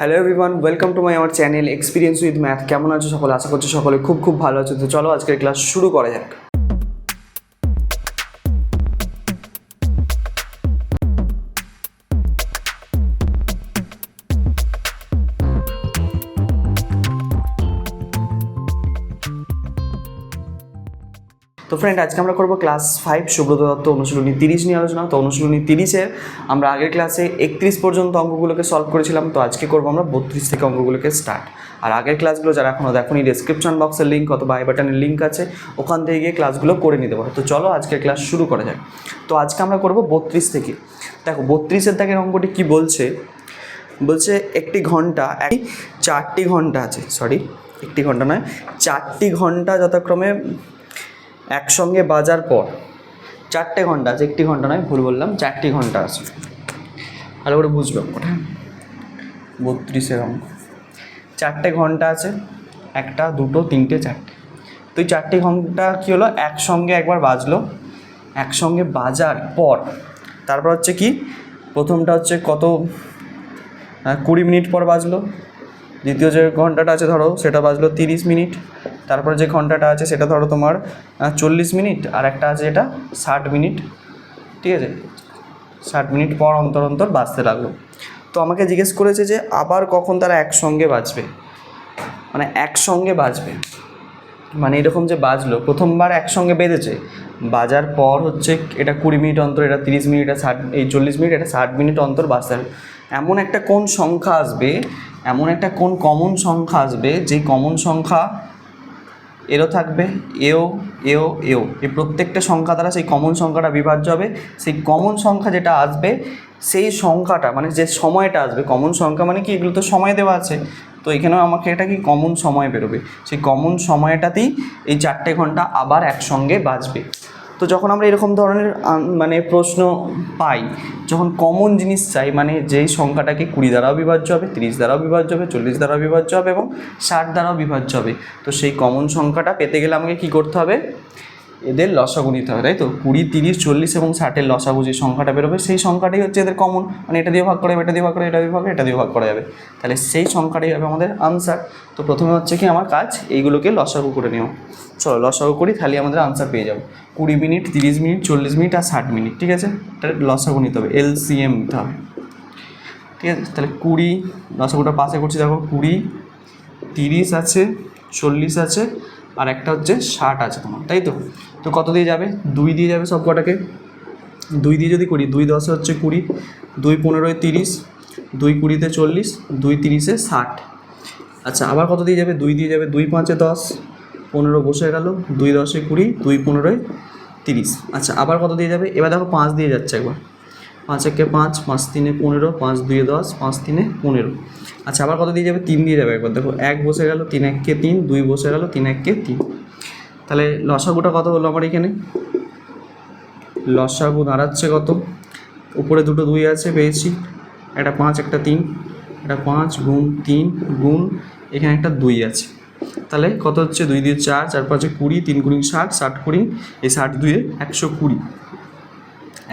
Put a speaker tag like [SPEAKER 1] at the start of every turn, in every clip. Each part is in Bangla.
[SPEAKER 1] Hello everyone, welcome to my our channel experience with math. কেমন আছো সকলে? আশা করছি সকলে খুব ভালো আছো। তো চলো আজকের ক্লাস শুরু করা যাক। তো ফ্রেন্ড, আজকে আমরা করবো ক্লাস 5 সুব্রত দত্ত অনুশীলনী 30 নিয়ে আলোচনা। তো অনুশীলনী 30-এর আমরা আগের ক্লাসে 31 পর্যন্ত অঙ্কগুলোকে সলভ করেছিলাম। তো আজকে করবো আমরা 32 থেকে অঙ্কগুলোকে স্টার্ট। আর আগের ক্লাসগুলো যারা এখনও দেখোনি, ডেসক্রিপশন বক্সের লিঙ্ক অথবা আই বাটনের লিঙ্ক আছে, ওখান থেকে গিয়ে ক্লাসগুলো করে নিতে পারো। তো চলো আজকের ক্লাস শুরু করা যাক। তো আজকে আমরা করবো 32 থেকে। দেখো 32-এর দাগের অঙ্কটি কী বলছে, একটি ঘন্টা 4টি ঘন্টা আছে, একটি ঘন্টা নয় 4টি ঘন্টা যথাক্রমে একসঙ্গে বাজার পর 4টে ঘন্টা আছে, একটি ঘন্টা নয়, ভুল বললাম, 4টি ঘন্টা আছে। ভালো করে বুঝবে ওটা। 32-এর অঙ্ক, 4টে ঘন্টা আছে, 1, 2, 3, 4টে। তো এই 4টি ঘন্টা কী হলো, একসঙ্গে একবার বাজলো, একসঙ্গে বাজার পর তারপর হচ্ছে কি, প্রথমটা হচ্ছে কত 20 মিনিট পর বাজলো, দ্বিতীয় যে ঘন্টাটা আছে ধরো সেটা বাজলো 30 মিনিট, তারপরে যে ঘন্টাটা আছে সেটা ধরো তোমার 40 মিনিট, আর একটা আছে এটা 60 মিনিট। ঠিক আছে, 60 মিনিট পর অন্তর অন্তর বাজতে লাগলো। তো আমাকে জিজ্ঞেস করেছে যে আবার কখন তারা একসঙ্গে বাজবে, মানে এরকম যে বাজলো, প্রথমবার একসঙ্গে বেজেছে, বাজার পর হচ্ছে এটা 20 মিনিট অন্তর, এটা 30 মিনিট, এটা 40 মিনিট, এটা 60 মিনিট অন্তর বাজতে হবে। এমন একটা কোন সংখ্যা আসবে, এমন একটা কোন কমন সংখ্যা আসবে, যেই কমন সংখ্যা এরও থাকবে, এও এই প্রত্যেকটা সংখ্যা দ্বারা সেই কমন সংখ্যাটা বিভাজ্য হবে। সেই কমন সংখ্যা যেটা আসবে, সেই সংখ্যাটা মানে যে সময়টা আসবে, কমন সংখ্যা মানে কি, এগুলো তো সময় দেওয়া আছে, তো এখানেও আমাকে এটা কি কমন সময় বেরোবে, সেই কমন সময়টাতেই এই 4টে ঘন্টা আবার একসঙ্গে বাজবে। তো যখন আমরা এরকম ধরনের মানে প্রশ্ন পাই, যখন কমন জিনিস চাই, মানে যেই সংখ্যাটাকে 20 দ্বারাও বিভাজ্য হবে, 30 দ্বারাও বিভাজ্য হবে, 40 দ্বারাও বিভাজ্য হবে এবং 60 দ্বারাও বিভাজ্য হবে, তো সেই কমন সংখ্যাটা পেতে গেলে আমাকে কী করতে হবে, এদের লসাগু নিতে হবে, তাই তো। 20, 30, 40 এবং 60-এর লসাগু যে সংখ্যাটা বেরোবে, সেই সংখ্যাটাই হচ্ছে এদের কমন, মানে এটা দিয়ে ভাগ করা যাবে, এটা দিয়ে ভাগ করা, এটা দিয়ে ভাগ করা যাবে, তাহলে সেই সংখ্যাটাই হবে আমাদের আনসার। তো প্রথমে হচ্ছে কি আমার কাজ, এইগুলোকে লসাগু করে নেওয়া। চলো লসাগু করি, তাহলে আমাদের আনসার পেয়ে যাবো। 20 মিনিট, 30 মিনিট, 40 মিনিট আর 60 মিনিট। ঠিক আছে, এটা লসাগু নিতে হবে, LCM নিতে হবে। ঠিক আছে, তাহলে 20 লসাগুটা পাশে করছি, দেখো 20, 30 আছে, 40 আছে, আর একটা হচ্ছে 60 আছে তোমার, তাই তো। তো কত দিয়ে যাবে, 2 দিয়ে যাবে সব কটাকে। 2 দিয়ে যদি করি, 2 10 হচ্ছে 20, 2 15 30, 2 20 40, 2 30 60। আচ্ছা, আবার কত দিয়ে যাবে, 2 দিয়ে যাবে, 2 5 10, 15 বসে গেল, 2 10 20, 2 15 30। আচ্ছা, আবার কত দিয়ে যাবে, এবার দেখো 5 দিয়ে যাচ্ছে একবার, 5 1 5, 5 3 15, 5 2 10, 5 3 15। আচ্ছা, আবার কত দিয়ে যাবে, 3 দিয়ে যাবে একবার, দেখো 1 বসে গেল, 3 1 3, 2 বসে গেল, 3 1 3। তাহলে লসাগুটা কত হলো আমার এখানে, লসাগু দাঁড়াচ্ছে কত, উপরে দুটো 2 আছে পেয়েছি, একটা 5 একটা 3, একটা 5 গুণ 3 গুণ এখানে একটা 2 আছে, তাহলে কত হচ্ছে, 2 দিয়ে 4, 4 5 20, 3 গুণ 60, 60 20, এই 60 2 120,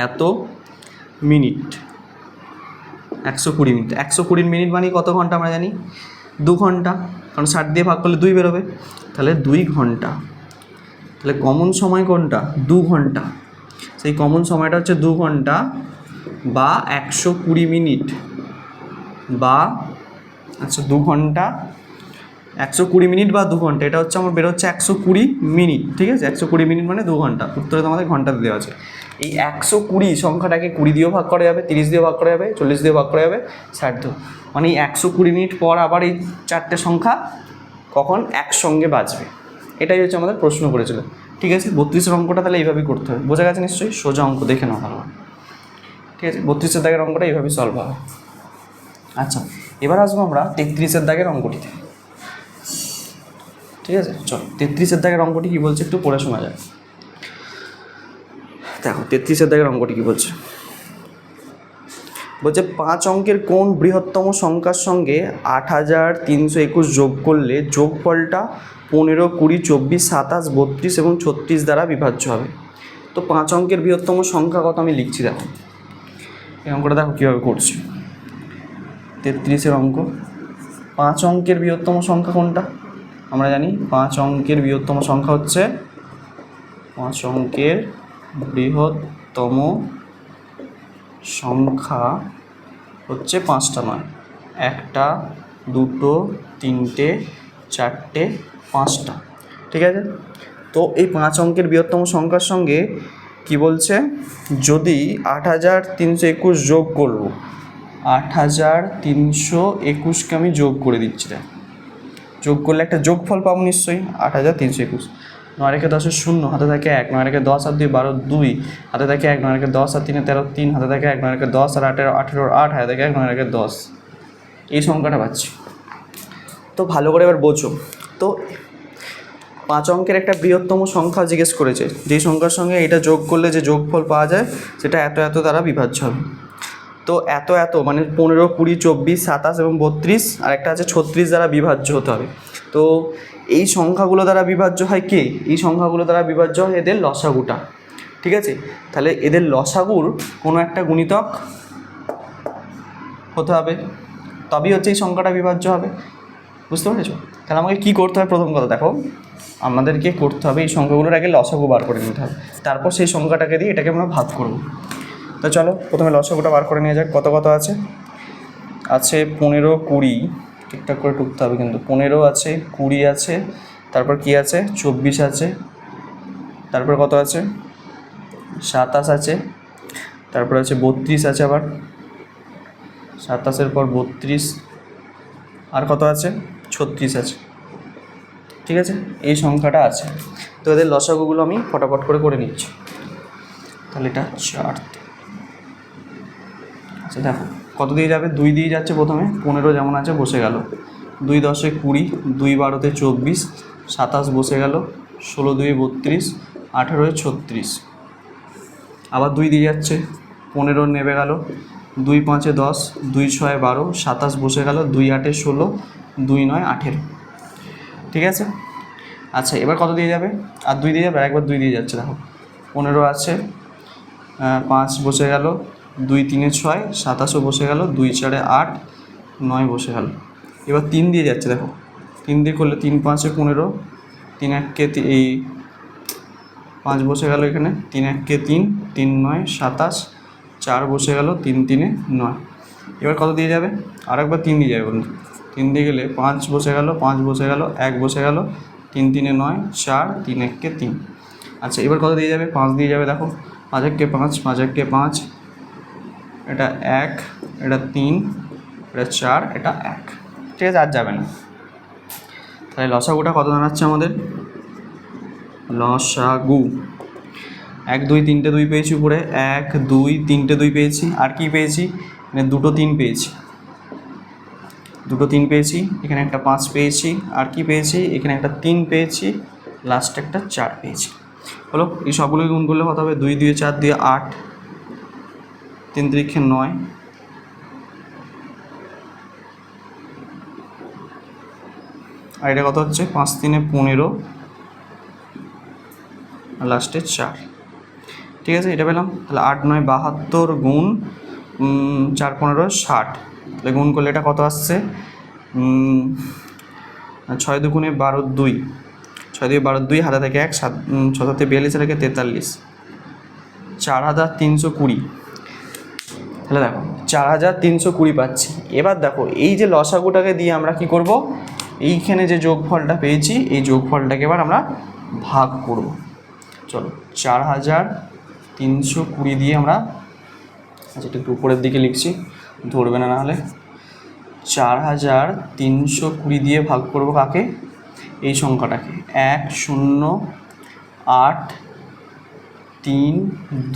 [SPEAKER 1] এত মিনিট, 120 মিনিট। 120 মিনিট মানে কত ঘন্টা আমরা জানি, 2 ঘন্টা, কারণ 60 দিয়ে ভাগ করলে 2 বেরোবে, তাহলে 2 ঘন্টা। তাহলে কমন সময় কোনটা, 2 ঘন্টা, সেই কমন সময়টা হচ্ছে 2 ঘন্টা বা 120 মিনিট, বা আচ্ছা 2 ঘন্টা 120 মিনিট বা 2 ঘন্টা, এটা হচ্ছে আমার বেরোচ্ছে 120 মিনিট। ঠিক আছে, 120 মিনিট মানে 2 ঘন্টা, উত্তরে তো আমাদের ঘন্টা দেওয়া আছে। এই 120 সংখ্যাটাকে 20 দিয়েও ভাগ করা যাবে, 30 দিয়েও ভাগ করা যাবে, 40 দিয়েও ভাগ করা যাবে, 60 দিয়েও, মানে এই 120 মিনিট পর আবার এই 4টে সংখ্যা কখন একসঙ্গে বাজবে, এটাই হচ্ছে আমাদের প্রশ্ন করেছিল। ঠিক আছে, 32-এর অঙ্কটা তাহলে এইভাবেই করতে হবে, বোঝা গেছে নিশ্চয়ই, সোজা অঙ্ক, দেখে নাও ভালো। ঠিক আছে, 32-এর দাগের অঙ্কটা এইভাবেই সলভ হবে। আচ্ছা, এবার আসবো আমরা 33-এর দাগের অঙ্কটিতে। ঠিক আছে, চল 33-এর দাগের অঙ্কটি কী বলছে একটু পড়ে শোনা যায়। দেখো 33-এর দাগের অঙ্কটি কী বলছে, 5 অঙ্কের কোন বৃহত্তম সংখ্যার সঙ্গে 8321 যোগ করলে যোগফলটা 15, 20, 24, 27, 32 এবং 36 দ্বারা বিভাজ্য হবে। তো 5 অঙ্কের বৃহত্তম সংখ্যা কত আমি লিখছি, দেখো এই অঙ্কটা দেখো কীভাবে করছি। 33-এর অঙ্ক, 5 অঙ্কের বৃহত্তম সংখ্যা কোনটা? আমরা জানি 5 অঙ্কের বৃহত্তম সংখ্যা হচ্ছে 5 অঙ্কের বৃহত্তম সংখ্যা হচ্ছে 5টা নয়, 1টা 2টো 3টে 4টে 5টা। ঠিক আছে, তো এই 5 অঙ্কের বৃহত্তম সংখ্যার সঙ্গে কি বলছে, যদি 8321 যোগ করব, 8321কে আমি যোগ করে দিচ্ছি। যোগ করলে একটা যোগফল পাবো নিশ্চয়ই, 8321। 9 রেখে 10 0, হাতে থাকে 1, 9 রেখে 10 আর 2 12 2, হাতে থাকে 1, 9 রেখে 10 আর 3 13 3, হাতে থাকে 1, 9 রেখে 10 আর 8 18 8, হাতে থাকে 1, 9 রেখে 10। এই সংখ্যাটা পাচ্ছি। তো ভালো করে এবার বোঝো, তো 5 অঙ্কের একটা বৃহত্তম সংখ্যা জিজ্ঞেস করেছে, যেই সংখ্যার সঙ্গে এটা যোগ করলে যে যোগফল পাওয়া যায় সেটা এত এত দ্বারা বিভাজ্য হবে। তো এত এত মানে 15 20 24 27 এবং 32, আর একটা আছে 36 দ্বারা বিভাজ্য হতে হবে। তো এই সংখ্যাগুলো দ্বারা বিভাজ্য হয় কে? এই সংখ্যাগুলো দ্বারা বিভাজ্য হয় এদের লসাগুটা। ঠিক আছে, তাহলে এদের লসাগুর কোনো একটা গুণিতক হতে হবে, তবেই হচ্ছে এই সংখ্যাটা বিভাজ্য হবে। বুঝতে পেরেছো? তাহলে আমাকে কী করতে হবে? প্রথম কথা দেখো, আমাদেরকে করতে হবে এই সংখ্যাগুলোর আগে লসাগু বার করে নিতে হবে, তারপর সেই সংখ্যাটাকে দিয়ে এটাকে আমরা ভাগ করব। তো চলো প্রথমে লসাগুটা বার করে নিয়ে যাক। কত কত আছে? 15 20, ঠিকঠাক করে টুকতে হবে কিন্তু। 15 আছে, 20 আছে, তারপর কি আছে 24 আছে, তারপর কত আছে 27 আছে, তারপর আছে 32 আছে, আবার 27-এর পর 32, আর কত আছে 36 আছে। ঠিক আছে, এই সংখ্যাটা আছে। তো এদের লসাগুগুলো আমি ফটাফট করে নিচ্ছি। তাহলে এটা 4। আচ্ছা দেখো কত দিয়ে যাবে? 2 দিয়ে যাচ্ছে প্রথমে, 15 যেমন আছে বসে গেল, 2 10 20, 2 12 24, 27 বসে গেল, 16 2 32, 18 36, আবার 2 দিয়ে যাচ্ছে, 15 নেমে গেল, 2 5 10, 2 6 12, 27 বসে গেল, 2 8 16, 2 9 18। ঠিক আছে, আচ্ছা এবার কত দিয়ে যাবে? আর 2 দিয়ে যাবে, আর একবার 2 দিয়ে যাচ্ছে। দেখো 15 আছে, 5 বসে গেল, 2 3 6, 27ও বসে গেল, 2 4 8, 9 বসে গেল। এবার 3 দিয়ে যাচ্ছে, দেখো 3 দিয়ে করলে 3 5 15, 3 1 এই 5 বসে গেল এখানে, 3 1 3, 3 9 27, 4 বসে গেল, 3 3 9। এবার কত দিয়ে যাবে? আর একবার 3 দিয়ে যাবে বন্ধু। 3 দিয়ে গেলে 5 বসে গেল, 5 বসে গেল, 1 বসে গেল, 3 3 9, 4, 3 1 3। আচ্ছা এবার কত দিয়ে যাবে? 5 দিয়ে যাবে। দেখো 5 1 5, 5 1 5, এটা 1, এটা 3, এটা 4, এটা 1। ঠিক আছে, আর যাবে না। তাহলে লসাগুটা কত দাঁড়াচ্ছে আমাদের? লসাগু 1 2 3টে 2 পেয়েছি উপরে, 1 2 3টে 2 পেয়েছি, আর কি পেয়েছি? মানে 2টো 3 পেয়েছি, 2টো 3 পেয়েছি, এখানে একটা 5 পেয়েছি, আর কি পেয়েছি? এখানে একটা 3 পেয়েছি, লাস্ট একটা 4 পেয়েছি। হলো, এই সবগুলোকে গুণ করলে কত হবে? 2 2 4 দিয়ে 8, 3 3 9, আর এটা কত হচ্ছে? 5 3 15, আর লাস্টে 4। ঠিক আছে, এটা পেলাম। তাহলে 8 9 72 গুণ 4 15 60, তাহলে গুণ করলে এটা কত আসছে? 6 2 12 2, 6 2 12 2, হাতে থেকে 1, 7 6 7 42, থেকে 43, 4320। তাহলে দেখো 4320 পাচ্ছি। এবার দেখো এই যে লসাগুটাকে দিয়ে আমরা কি করব? এইখানে যে যোগফলটা পেয়েছি এই যোগফলটাকে এবার আমরা ভাগ করব। চলো 4320 দিয়ে আমরা, আচ্ছা একটু উপরের দিকে লিখছি, ধরবে না নাহলে। 4320 দিয়ে ভাগ করব কাকে? এই সংখ্যাটাকে, 1 0 8 3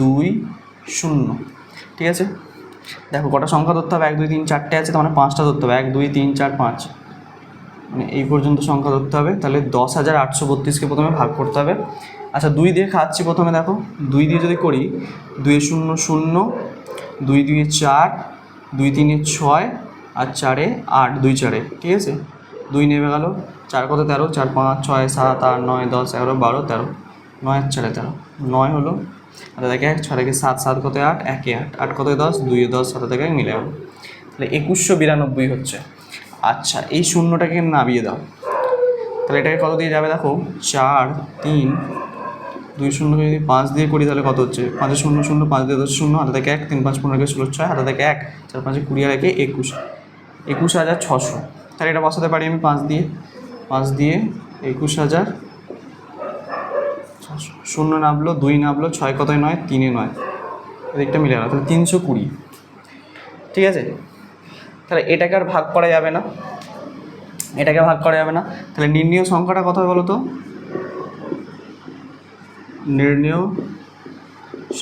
[SPEAKER 1] 2 0। ঠিক আছে, দেখো কটা সংখ্যা ধরতে হবে? 1 2 3 4টে আছে, তার মানে 5টা ধরতে হবে। 1 2 3 4 5, মানে এই পর্যন্ত সংখ্যা ধরতে হবে। তাহলে 10,832কে প্রথমে ভাগ করতে হবে। আচ্ছা 2 দিয়ে খাচ্ছি প্রথমে। দেখো 2 দিয়ে যদি করি, 2 0 0, 2 2 4, 2 3 6, আর 4 8, 2 4। ঠিক আছে, 2 নেমে গেল, 4 কত 13, 4 5 6 7 8 9 10 11 12 13, 9 4 13, 9 হলো। হাতে থেকে 1, 6 থেকে 7, 7 কত 8, 1 8, 8 কত 10, 2 10, 7 থেকে মিলে গেল। তাহলে 2192 হচ্ছে। আচ্ছা, এই শূন্যটাকে নামিয়ে দাও, তাহলে এটাকে কত দিয়ে যাবে দেখো, 4 3 2 শূন্যকে যদি 5 দিয়ে করি তাহলে কত হচ্ছে, 5 0 0 5 দিয়ে 10 0, হাতে থেকে 1 3 5 15 16 6, হাতে থেকে 1 4 5 20 আর 1 21, 21,600। তাহলে এটা বসাতে পারি আমি 5 দিয়ে 21,000, 0 নামলো, 2 নামলো, 6 কতই 9, 3 9, এদিকটা মিলে গেল, তাহলে 320। ঠিক আছে, তাহলে এটাকে আর ভাগ করা যাবে না, এটাকে ভাগ করা যাবে না, তাহলে নির্ণীয় সংখ্যাটা কত হবে বলো তো, নির্ণীয়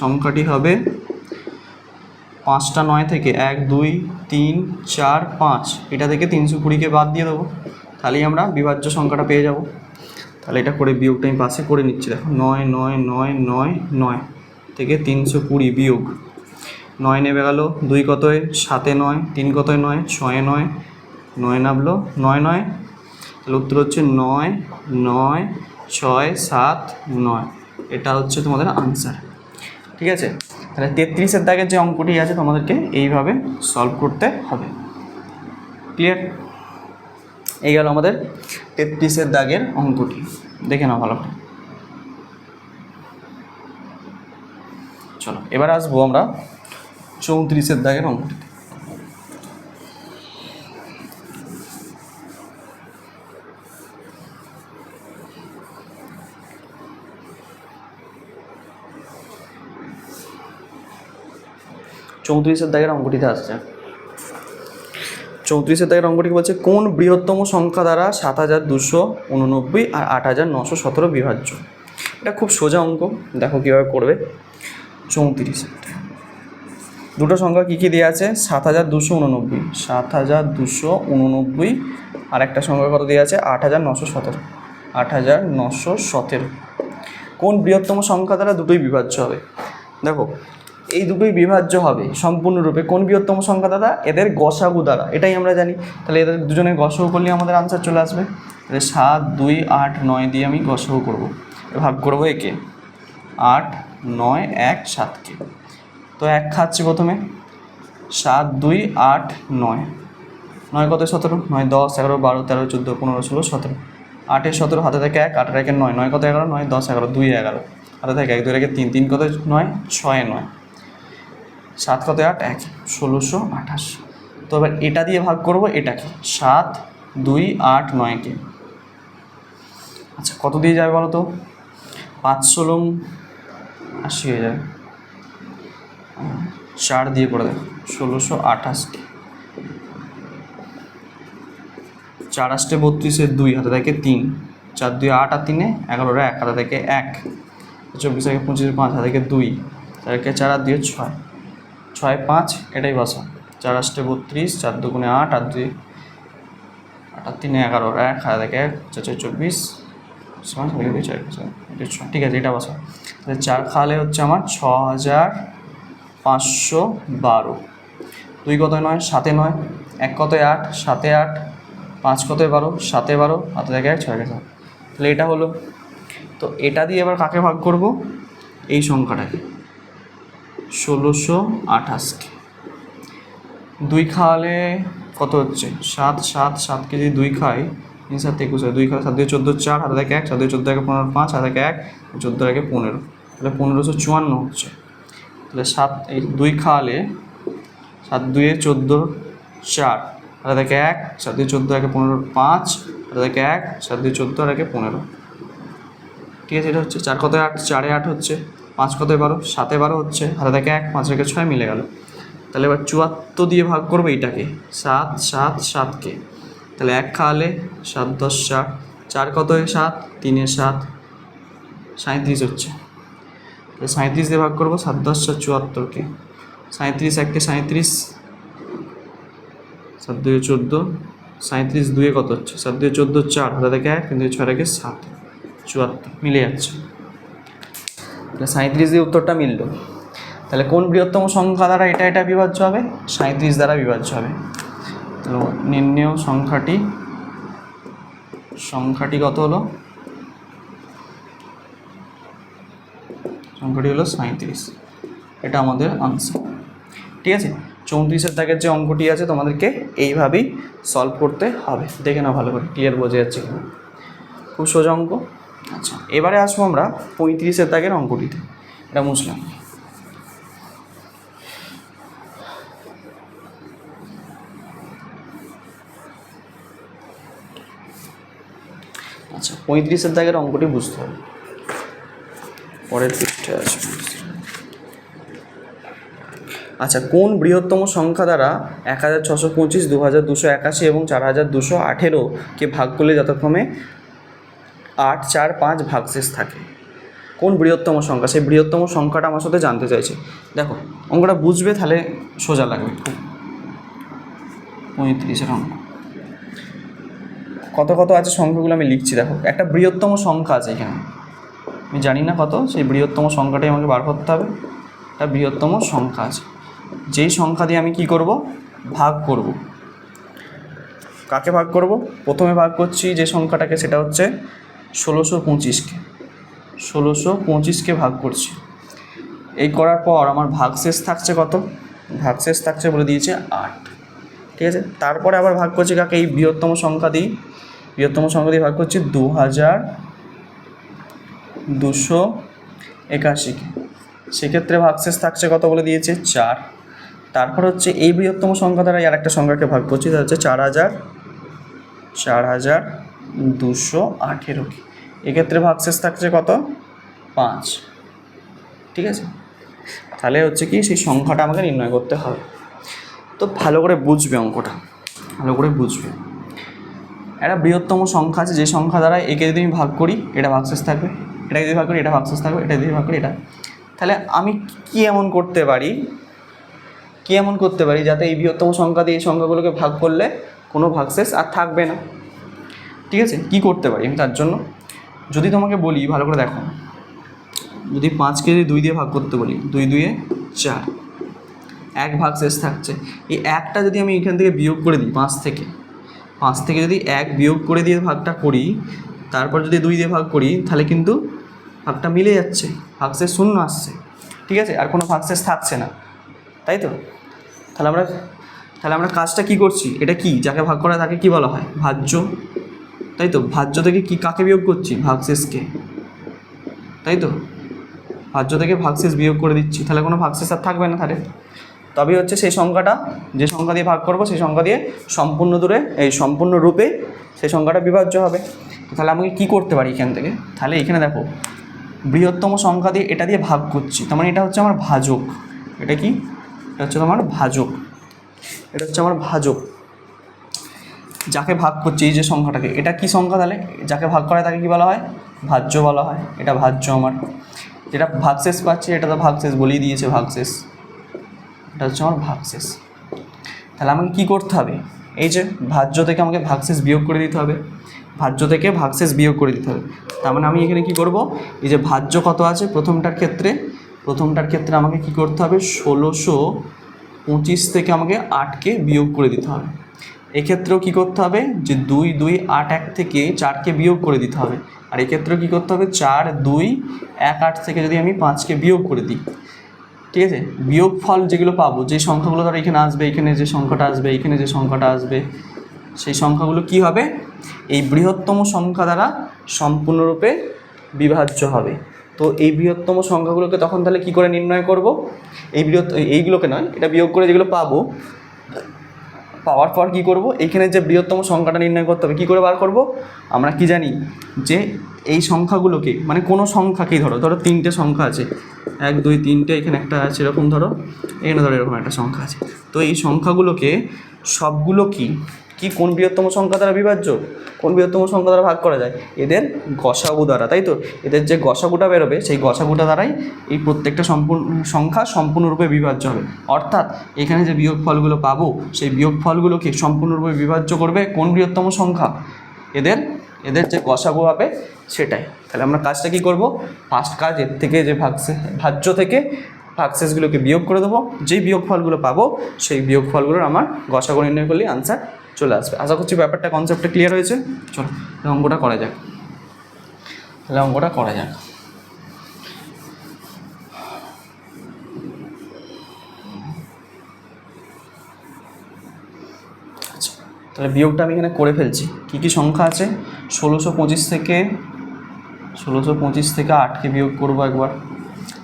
[SPEAKER 1] সংখ্যাটি হবে 5টা 9 থেকে 1 2 3 4 5, এটা থেকে 320কে বাদ দিয়ে দেবো, তাহলেই আমরা বিভাজ্য সংখ্যাটা পেয়ে যাব। তাহলে এটা করে বিয়োগটা আমি পাশে করে নিচ্ছি, দেখো 9 9 9 9 9 থেকে 320 বিয়োগ 9 নেমে গেল, 2 কতয় 7 9, 3 কতয় 9, 6 9, 9 নামলো 9 9, তাহলে উত্তর হচ্ছে 9 9 6 7 9, এটা হচ্ছে তোমাদের আনসার। ঠিক আছে, তাহলে 33-এর দাগের যে অঙ্কটি আছে তোমাদেরকে এইভাবে সলভ করতে হবে। ক্লিয়ার? এই গেল আমাদের 33-এর দাগের অঙ্কটি, দেখে নাও ভালো করে। চলো এবার আসবো আমরা 34-এর দাগের অঙ্কটিতে। চৌত্রিশের দাগের অঙ্কটিতে আসছে। 34-এর দাগের অঙ্কটি বলছে কোন বৃহত্তম সংখ্যা দ্বারা 7,289 আর 8,917 বিভাজ্য। এটা খুব সোজা অঙ্ক, দেখো কীভাবে করবে। 34 দুটো সংখ্যা কী কী দেওয়া আছে, 7,289, 7,289, আর একটা সংখ্যা কত দেওয়া আছে 8,917, 8,917। কোন বৃহত্তম সংখ্যা দ্বারা দুটোই বিভাজ্য হবে। দেখো এই দুটোই বিভাজ্য হবে সম্পূর্ণরূপে কোন বৃহত্তম সংখ্যা দ্বারা, এদের গসাগু দ্বারা, এটাই আমরা জানি। তাহলে এদের দুজনের গসাগু করলে আমাদের আনসার চলে আসবে। তাহলে 7 2 8 9 দিয়ে আমি গসাগু করবো, ভাগ করবো একে 8 9 1 7কে। তো 1 খাচ্ছি প্রথমে, 7 2 8 9, 9 কত 17, 9 10 11 12 13 14 15 16 17, 8 17 হাতে থেকে 1, 8 1 9, 9 কত 11, 9 10 11 2 11, হাতে থেকে 1 2 3 3 কত 9 6 9, 7 কত 8 1, 1628। তো এবার এটা দিয়ে ভাগ করবো এটাকে, 7 2 8 9কে। আচ্ছা কত দিয়ে যাবে বলো তো, 5 16 80 হয়ে যাবে, 4 দিয়ে করে দেখো 1628কে, 4 8 32 2, হাতে থেকে 3, 4 2 8 আর 3 11 1, হাতে থেকে 1, 24 থেকে 25 5, হাতে থেকে 2, তার 4 আর 2 6, 6 5, এটাই বসা। 4 8 32, 4 2 8 আর 2 8 আর 3 11 1, হাতে থেকে 1, 4 4 24, 6, ঠিক আছে এটা বসা। তাহলে 4 খাওয়ালে হচ্ছে আমার 6,512, 2 কত 9 7 9, 1 কত 8 7 8, 5 কত 12 7 12, হাতে থেকে 1 6 7। তাহলে এটা হলো। তো এটা দিয়ে এবার কাকে ভাগ করব, এই সংখ্যাটাকে 1628কে। 2 খাওয়ালে কত হচ্ছে 7 7, 7কে যদি 2 খাই 3 7 21, 2 খাওয়ালে 7 2 14 4, হাতে থেকে 1, 7 2 14 1 15 5, হাতে থেকে 1, 14 1 15, তাহলে 1554 হচ্ছে। তাহলে 7 এই 2 খাওয়ালে 7 2 14 4, হাতে থেকে 1, 7 2 14 1 15 5, হাতে থেকে 1, 7 2 14 আর 1 15। ঠিক আছে, এটা হচ্ছে 4 কত 8, 4 8 হচ্ছে, 5 কত 12, 7 12 হচ্ছে, হাতে থেকে 1, 5 রেখে 6 মিলে গেল। তাহলে এবার 74 দিয়ে ভাগ করবো এইটাকে, 7 7 7কে। তাহলে 1 খাওয়ালে 7 10 4, 4 কত 7, 3 7, 37 হচ্ছে। তাহলে 37 দিয়ে ভাগ করবো 7 10 4 74কে, 37 1কে 37, 7 2 14, 37 2 কত হচ্ছে 7 2 14 4, হাতে থেকে 1, কিন্তু 6 রেখে 7, 74 মিলে যাচ্ছে। তাহলে 37 দিয়ে উত্তরটা মিলল। তাহলে কোন বৃহত্তম সংখ্যা দ্বারা এটা এটা বিভাজ্য হবে, 37 দ্বারা বিভাজ্য হবে। তো নির্ণেয় সংখ্যাটি কত হলো, সংখ্যাটি হলো 37, এটা আমাদের আনসার। ঠিক আছে, 34 দাগের যে অঙ্কটি আছে তোমাদেরকে এইভাবেই সলভ করতে হবে। দেখে নাও ভালো করে, ক্লিয়ার বোঝা যাচ্ছে কিনা। খুব সোজা অঙ্ক। আচ্ছা, এবারে আসবো আমরা 35 দাগের অঙ্কটিতে। এটা মুছলাম। আচ্ছা, 35 দাগের অঙ্কটি বুঝতে হবে। পরের পৃষ্ঠায় আছে। আচ্ছা, কোন বৃহত্তম সংখ্যা দ্বারা 1625, 2281 এবং 4218কে ভাগ করলে যথাক্রমে 8, 4, 5 ভাগশেষ থাকে? কোন বৃহত্তম সংখ্যা? সেই বৃহত্তম সংখ্যাটা আমার সাথে জানতে চাইছে। দেখো, অঙ্কটা বুঝবে তাহলে সোজা লাগবে। 35-এর অঙ্ক কত কত আছে সংখ্যাগুলো আমি লিখছি। দেখো, একটা বৃহত্তম সংখ্যা আছে এখানে, আমি জানি না কত, সেই বৃহত্তম সংখ্যাটাই আমাকে বার করতে হবে। একটা বৃহত্তম সংখ্যা আছে, যেই সংখ্যা দিয়ে আমি কি করব, ভাগ করব। কাকে ভাগ করব? প্রথমে ভাগ করছি যে সংখ্যাটাকে, সেটা হচ্ছে 1625কে। 1625কে ভাগ করছি। এই করার পর আমার ভাগশেষ থাকছে কত? ভাগশেষ থাকছে বলে দিয়েছে 8। ঠিক আছে, তারপরে আবার ভাগ করছি কাকে? এই বৃহত্তম সংখ্যা দিই। বৃহত্তম সংখ্যা দিয়ে ভাগ করছি 2281কে। সেক্ষেত্রে ভাগশেষ থাকছে কত বলে দিয়েছে? 4। তারপর হচ্ছে এই বৃহত্তম সংখ্যা দ্বারা আর একটা সংখ্যাকে ভাগ করছি, সেটা হচ্ছে 4218কে। এক্ষেত্রে ভাগশেষ থাকছে কত? 5। ঠিক আছে, তাহলে হচ্ছে কি, সেই সংখ্যাটা আমাকে নির্ণয় করতে হবে। তো ভালো করে বুঝবে অঙ্কটা, ভালো করে বুঝবে। একটা বৃহত্তম সংখ্যা আছে, যে সংখ্যা দ্বারা একে যদি আমি ভাগ করি এটা ভাগশেষ থাকবে, এটাকে যদি ভাগ করি এটা ভাগশেষ থাকবে, এটা যদি ভাগ করি এটা। তাহলে আমি কি এমন করতে পারি, যাতে এই বৃহত্তম সংখ্যা দিয়ে এই সংখ্যাগুলোকে ভাগ করলে কোনো ভাগশেষ আর থাকবে না। ঠিক আছে, কি করতে পারি আমি তার জন্য? যদি তোমাকে বলি, ভালো করে দেখো, যদি 5কে যদি 2 দিয়ে ভাগ করতে বলি, 2 2 4, 1 ভাগশেষ থাকছে। এই 1টা যদি আমি এখান থেকে বিয়োগ করে দিই, 5 থেকে যদি 1 বিয়োগ করে দিয়ে ভাগটা করি, তারপর যদি 2 দিয়ে ভাগ করি, তাহলে কিন্তু ভাগটা মিলে যাচ্ছে, ভাগশেষ 0 আসছে। ঠিক আছে, আর কোনো ভাগশেষ থাকছে না, তাই তো? তাহলে আমরা কাজটা কি করছি? এটা কি, যাকে ভাগ করা তাকে কি বলা হয়? ভাজ্য। তাই তো, ভাজ্য থেকে কি কাকে বিয়োগ করছি? ভাগশেষকে। তাই তো, ভাজ্য থেকে ভাগশেষ বিয়োগ করে দিচ্ছি, তাহলে কোনো ভাগশেষ আর থাকবে না। তাহলে তবেই হচ্ছে সেই সংখ্যাটা, যে সংখ্যা দিয়ে ভাগ করবো সেই সংখ্যা দিয়ে সম্পূর্ণ রূপে সেই সংখ্যাটা বিভাজ্য হবে। তাহলে আমাকে কি করতে পারি এখান থেকে? তাহলে এখানে দেখো, বৃহত্তম সংখ্যা দিয়ে এটা দিয়ে ভাগ করছি, তার মানে এটা হচ্ছে আমার ভাজক। এটা কি? এটা হচ্ছে আমার ভাজক। এটা হচ্ছে আমার ভাজক, যাকে ভাগ করছি এই যে সংখ্যাটাকে। এটা কি সংখ্যা? তাহলে যাকে ভাগ করা তাকে কি বলা হয়? ভাজ্য বলা হয়। এটা ভাজ্য আমার। যেটা ভাগশেষ পাচ্ছে এটা তো ভাগশেষ বলেই দিয়েছে, ভাগশেষ। এটা হচ্ছে আমার ভাগশেষ। তাহলে আমাকে কি করতে হবে? এই যে ভাজ্য থেকে আমাকে ভাগশেষ বিয়োগ করে দিতে হবে, ভাজ্য থেকে ভাগশেষ বিয়োগ করে দিতে হবে। তার মানে আমি এখানে কি করব? এই যে ভাজ্য কত আছে প্রথমটার ক্ষেত্রে আমাকে কি করতে হবে? 1625 থেকে আমাকে 8কে বিয়োগ করে দিতে হবে। এক্ষেত্রেও কী করতে হবে? যে 2 2 8 1 থেকে 4কে বিয়োগ করে দিতে হবে। আর এক্ষেত্রেও কী করতে হবে? 4 2 1 8 থেকে যদি আমি 5কে বিয়োগ করে দিই, ঠিক আছে, বিয়োগ ফল যেগুলো পাবো, যে সংখ্যাগুলো ধরো এখানে আসবে, এখানে যে সংখ্যাটা আসবে, এখানে যে সংখ্যাটা আসবে, সেই সংখ্যাগুলো কি হবে? এই বৃহত্তম সংখ্যা দ্বারা সম্পূর্ণরূপে বিভাজ্য হবে। তো এই বৃহত্তম সংখ্যাগুলোকে তখন তাহলে কি করে নির্ণয় করব? এইগুলোকে নয়, এটা বিয়োগ করে যেগুলো পাবো, পাওয়ার পর কী করব? এইখানে যে বৃহত্তম সংখ্যাটা নির্ণয় করতে হবে, কী করে বার করব? আমরা কি জানি যে এই সংখ্যাগুলোকে, মানে কোনো সংখ্যাকেই ধরো 3টে সংখ্যা আছে, 1 2 3টে, এখানে একটা আছে এরকম, ধরো এখানে ধরো এরকম একটা সংখ্যা আছে। তো এই সংখ্যাগুলোকে সবগুলো কোন বৃহত্তম সংখ্যা দ্বারা বিভাজ্য, কোন বৃহত্তম সংখ্যা দ্বারা ভাগ করা যায়? এদের গসাগু দ্বারা, তাই তো? এদের যে গসাগুটা বেরোবে, সেই গসাগুটা দ্বারাই এই প্রত্যেকটা সংখ্যা সম্পূর্ণরূপে বিভাজ্য হবে। অর্থাৎ এখানে যে বিয়োগফলগুলো পাবো, সেই বিয়োগফলগুলোকে সম্পূর্ণরূপে বিভাজ্য করবে কোন বৃহত্তম সংখ্যা? এদের যে গসাগু হবে সেটাই। তাহলে আমরা কাজটা কী করব? ফার্স্ট কাজ, এর থেকে যে ভাজ্য থেকে ভাগশেষগুলোকে বিয়োগ করে দেবো। যেই বিয়োগফলগুলো পাবো সেই বিয়োগফলগুলোর আমার গসাগু নির্ণয় করলেই আনসার চলে আসবে। আশা করছি ব্যাপারটা, কনসেপ্টটা ক্লিয়ার হয়েছে। চলো অঙ্কটা করা যাক। তাহলে বিয়োগটা আমি এখানে করে ফেলছি। কী কী সংখ্যা আছে? 1625 থেকে 8কে বিয়োগ করব একবার।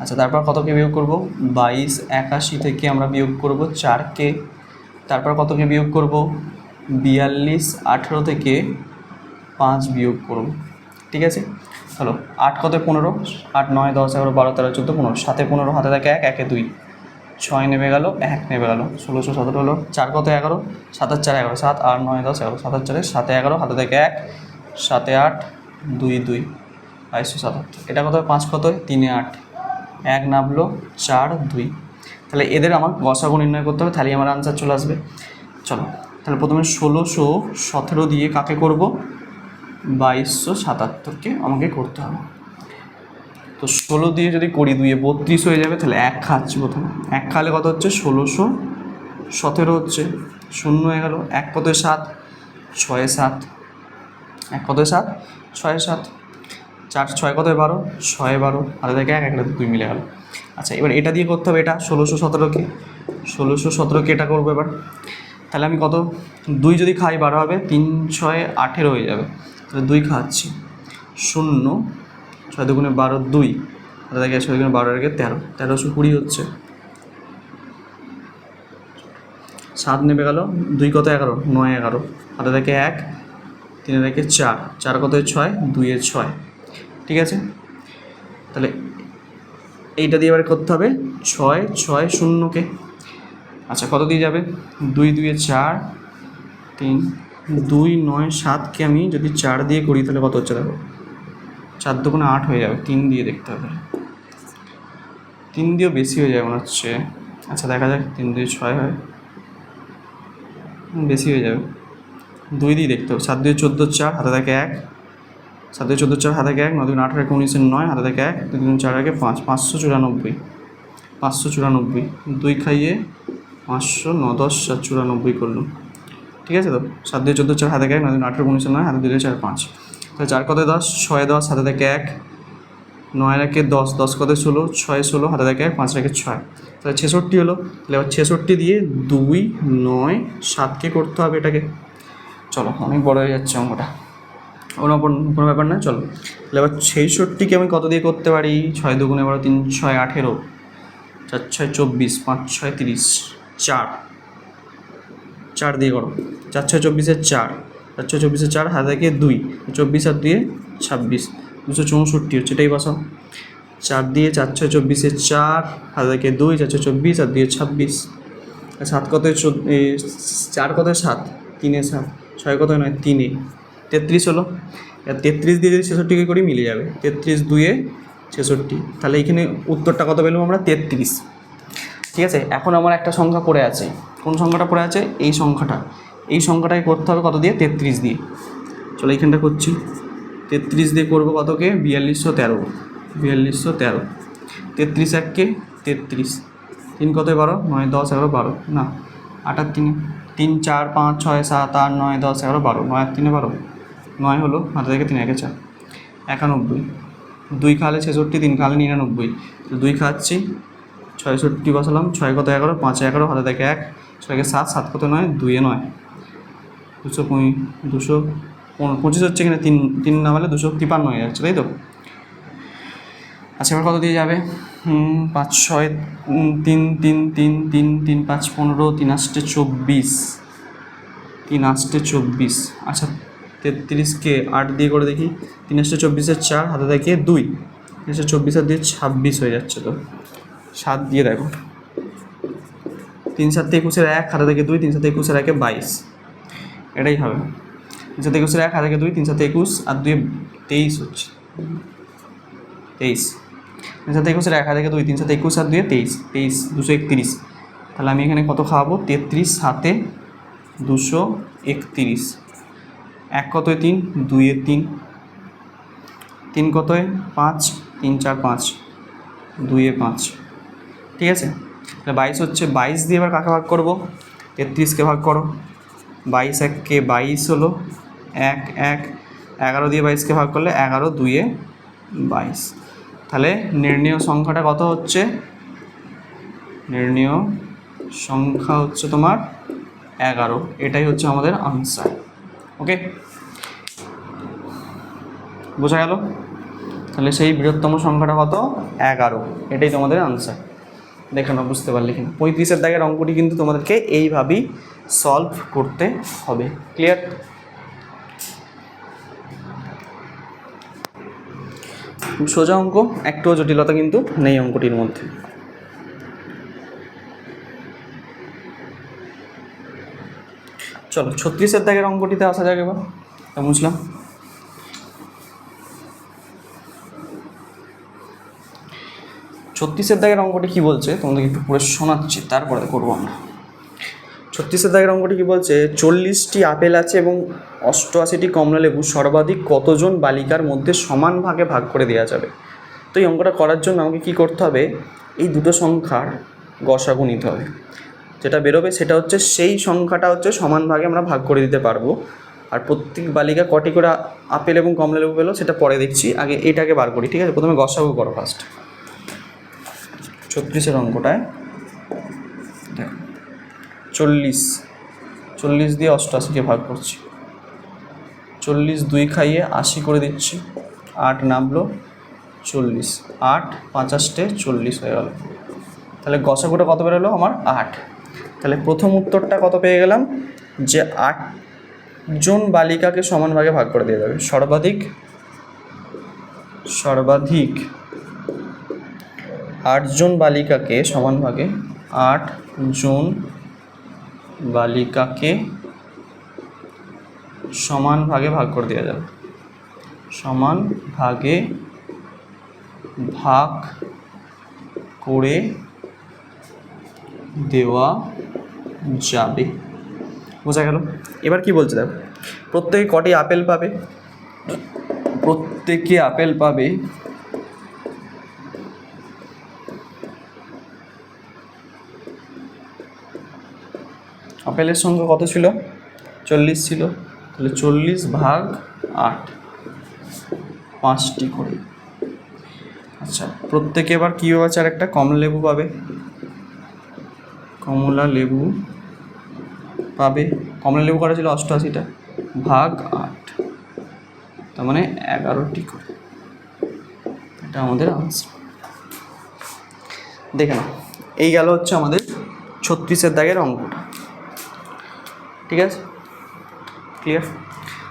[SPEAKER 1] আচ্ছা, তারপর কতকে বিয়োগ করব? 2281 থেকে আমরা বিয়োগ করব 4কে। তারপর কতকে বিয়োগ করব? 4218 থেকে 5 বিয়োগ করব। ঠিক আছে, চলো। 8 কত? 15। 8 9 10 11 12 13 14 15, 7 15, হাতে থাকে 1, 1 2, 6 নেমে গেল, 1 নেমে গেল, 1617 হলো। 4 কত? 11, 7 আর 4 11, 7 8 9 10 11, 7 আর 4 7 11, হাতে থাকে 1, 7 8 2 2, 2277। এটা কত? 5 কত? 3 8, 1 নামলো, 4 2। তাহলে এদের আমার গসাগু নির্ণয় করতে হবে, তাহলেই আমার আনসার চলে আসবে। চলো, তাহলে প্রথমে 1617 দিয়ে কাকে করব? 2277কে আমাকে করতে হবে। তো 16 দিয়ে যদি করি 2 32 হয়ে যাবে, তাহলে 1 খাচ্ছি প্রথমে। 1 খালে কত হচ্ছে? 1617 হচ্ছে। 0 হয়ে গেল। 1 কত? 7, 6 7, 1 কত? 7, 6 7, 4 6 কত? 12, 6 12, হাতে থেকে 1, 1 2 মিলে গেল। আচ্ছা, এবার এটা দিয়ে করতে হবে। এটা 1617কে এটা করবো এবার। তাহলে আমি কত? 2 যদি খাই 12 হবে, 3 6 18 হয়ে যাবে। তাহলে 2 খাচ্ছি। 0 6 2 12 2, হাতে থেকে 6 2 12 রেখে 13, 1320 হচ্ছে। 7 নেমে গেল। 2 কত? 11, 9 11, হাতে থেকে 1, 3 রেখে 4, 4 কত? 6, 2 6। ঠিক আছে, তাহলে এইটা দিয়ে এবার করতে হবে 6 6 0কে। আচ্ছা, কত দিয়ে যাবে? 2 2 4, 3 2 9 7কে আমি যদি 4 দিয়ে করি তাহলে কত হচ্ছে দেখো? 4 2 8 হয়ে যাবে। 3 দিয়ে দেখতে হবে, 3 দিয়েও বেশি হয়ে যাবে মনে হচ্ছে। আচ্ছা, দেখা যাক। 3 2 6 হয়, বেশি হয়ে যাবে। 2 দিয়ে দেখতে হবে। 7 2 14 4, হাতে থাকে 1, 7 2 14 4, হাতে থাকে 1, 9 2 18 19 9, হাতে থাকে 1, 2 3 4 5, 594, 594, 2 খাইয়ে 500, 9 10 4 94 করলাম। ঠিক আছে তো? 7 2 14 4, হাতে থাকে 1, 9 2 18 19 9, হাতে 2 4 5। তাহলে 4 কত? 10, 6 10, হাতে থাকে 1, 9 রেখে 10, 10 কত? 16, 6 16, হাতে থাকে 1, 5 রেখে 6, তাহলে 66 হলো। তাহলে এবার 66 দিয়ে 2 9 7কে করতে হবে এটাকে। চলো, অনেক বড় হয়ে যাচ্ছে অঙ্কটা, কোনো ব্যাপার না। চলো, তাহলে এবার 66কে আমি কত দিয়ে করতে পারি? 6 2 12, 3 6 18, 4 6 24, 5 6 30, 4 দিয়ে করো। 4 6 24, 4 4 6 24, 4, হাতে থেকে 2, 24 আর 2 26, 264 হচ্ছে। এটাই বসাও। 4 দিয়ে 4 6 24, 4, হাতে থেকে 2, 4 6 24 আর 2 26। 7 কত? 4 কত? 7, 3 7, 6 কত? 9, 3 33 হলো। 33 দিয়ে যদি 66কে করি মিলে যাবে। 33 2 66, তাহলে এইখানে উত্তরটা কত পেলাম আমরা? 33। ঠিক আছে, এখন আমার একটা সংখ্যা পড়ে আছে। কোন সংখ্যাটা পড়ে আছে? এই সংখ্যাটাকে করতে হবে কত দিয়ে? 33 দিয়ে। চলো, এইখানটা করছি। 33 দিয়ে করবো কতকে? 4213, 4213। 33 1কে 33, 3 কত? 12, 9 10 11 12, না 8 আর 3, 3 4 5 6 7 8 9 10 11 12, 9 আর 3 12, 9 হলো। হাতে থেকে 3 1 4, 91। 2 খালে 66, 3 খালে 99, 2 খাচ্ছি। 66 বসালাম। 6 কত? 11, 5 11, হাতে থেকে 1, 6 7 7 কত? 9, 2 9, 225 হচ্ছে। এখানে 3 নামালে 253 হয়ে যাচ্ছে, তাই তো? আচ্ছা, এবার কত দিয়ে যাবে? 5 6 3 3 3 3 3 5 15, 3 8 24, 3 8 24। আচ্ছা, 33কে 8 দিয়ে করে দেখি। 3 8 24, 4, হাতে থেকে 2, 3 24 আর 2 26 হয়ে যাচ্ছে। তো 7 দিয়ে দেখো। 3 7 21, 1, হাতে থেকে 2, 3 7 21, 1 22, এটাই হবে। 3 7 21, 1, হাতে থেকে 2, 3 7 21 আর 2 23 হচ্ছে। 23, 3 7 21, 1, হাতে থেকে 2, 3 7 21 আর 2 23, 23 231। তাহলে আমি এখানে কত খাওয়াবো? 33 7 231। 1 কত? 3, 2 3, 3 কত? 5, 3 4 5, 2 5। ঠিক আছে, তাহলে 22 হচ্ছে। 22 দিয়ে এবার কাকে ভাগ করবো? 33কে ভাগ করো। 22 1কে 22 হলো। 1 1, 11 দিয়ে 22কে ভাগ করলে 11 2 22। তাহলে নির্ণেয় সংখ্যাটা কত হচ্ছে? নির্ণেয় সংখ্যা হচ্ছে তোমার 11, এটাই হচ্ছে আমাদের আনসার। ওকে, বোঝা গেল? তাহলে সেই বৃহত্তম সংখ্যাটা কত? 11, এটাই তোমাদের আনসার। দেখো না, বুঝতে পারলে কিনা? 35-এর দাগের অঙ্কটি কিন্তু তোমাদেরকে এইভাবেই সলভ করতে হবে। ক্লিয়ার? সোজা অঙ্ক, একটুও জটিলতা কিন্তু নেই অঙ্কটির মধ্যে। চলো 36-এর দাগের অঙ্কটিতে আসা যাক এবার। বুঝলাম। 36-এর দাগের অঙ্কটি কী বলছে তোমাদেরকে একটু পড়ে শোনাচ্ছি, তারপরে করবো আমরা। 36-এর দাগের অঙ্কটি কী বলছে? 40টি আপেল আছে এবং 88টি কমলালেবু সর্বাধিক কতজন বালিকার মধ্যে সমান ভাগে ভাগ করে দেওয়া যাবে? তো এই অঙ্কটা করার জন্য আমাকে কী করতে হবে? এই দুটো সংখ্যার গসাগু নিতে হবে। যেটা বেরোবে সেটা হচ্ছে সেই সংখ্যাটা হচ্ছে সমান ভাগে আমরা ভাগ করে দিতে পারবো। আর প্রত্যেক বালিকা কটি করে আপেল এবং কমলালেবু পেলো সেটা পরে দেখছি, আগে এটাকে বার করি। ঠিক আছে, প্রথমে গসাগু করো ফার্স্ট। 36-এর অঙ্কটায় দেখো, 40 দিয়ে 88কে ভাগ করছি, 40 2 খাইয়ে 80 করে দিচ্ছি, 8 নামলো 40, 8 50 40 হয়ে গেল। তাহলে গসাগুটা কত বেরোলো আমার? 8। তাহলে প্রথম উত্তরটা কত পেয়ে গেলাম? যে 8 জন বালিকাকে সমান ভাগে ভাগ করে দিয়ে যাবে। সর্বাধিক 8 জন বালিকাকে সমান ভাগে, 8 জন বালিকাকে সমান ভাগে ভাগ করে দেওয়া যাবে। সমান ভাগে ভাগ করে দেওয়া যাবে। বোঝা গেল? এবার কি বলছে দেখো, প্রত্যেকে কটি আপেল পাবে? প্রত্যেকে আপেল পাবে আপেলের সংখ্যা কত ছিল? 40 ছিল। তাহলে 40 ভাগ 8, 5টি করে। আচ্ছা, প্রত্যেকে এবার কী আছে? আর একটা কমলা লেবু পাবে, কমলা লেবু পাবে। কমলা লেবু করা ছিল 88টা, ভাগ 8, তার মানে 11টি করে। এটা আমাদের আনসার। দেখে নাও, এই গেল হচ্ছে আমাদের 36-এর দাগের অঙ্কটা। ঠিক আছে, ক্লিয়ার?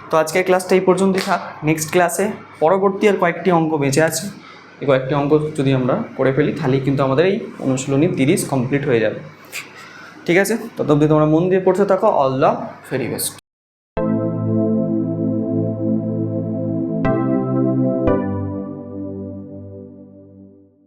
[SPEAKER 1] তো আজকের ক্লাসটা এই পর্যন্তই থাক। নেক্সট ক্লাসে পরবর্তী আর কয়েকটি অঙ্ক বেঁচে আছে, এই কয়েকটি অঙ্ক যদি আমরা করে ফেলি তাহলেই কিন্তু আমাদের এই অনুশীলনী 30 কমপ্লিট হয়ে যাবে। ঠিক আছে, তত অবধি তোমরা মন দিয়ে পড়তে থাকো। All the very best.